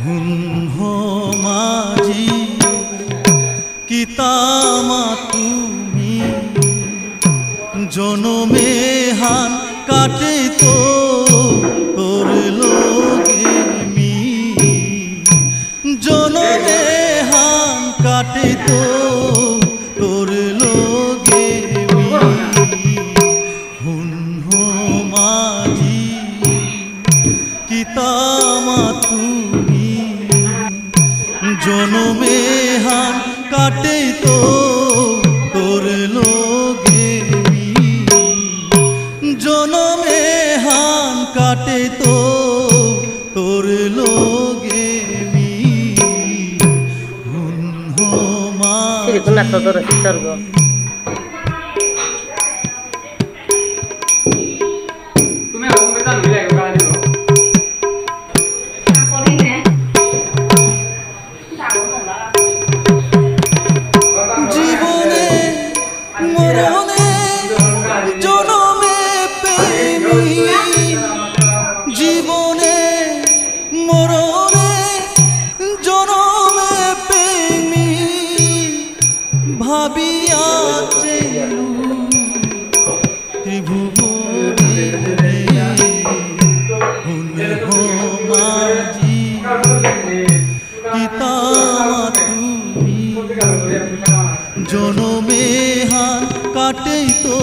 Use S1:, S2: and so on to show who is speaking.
S1: হুন হো মাঝি কিতামা তুমি জনমে হান কাটে তো তোর লোগে মি জনমে হান কাটে তো তোর লোগে মি হুন হো মাঝি কিতামা তুমি জনমে হান কাটে তো তোর লোগে মি জনমে হান কাটে তো তোর লোগে মি হুন হো মাঝি জীবনে মরণে জনমে প্রেমী জীবনে মরণে জনমে প্রেমী ভাবিয়া চেলু ত্রিভুবনে হুন হো মাঝি কিতামা তুমি জনমে হান কাটে তো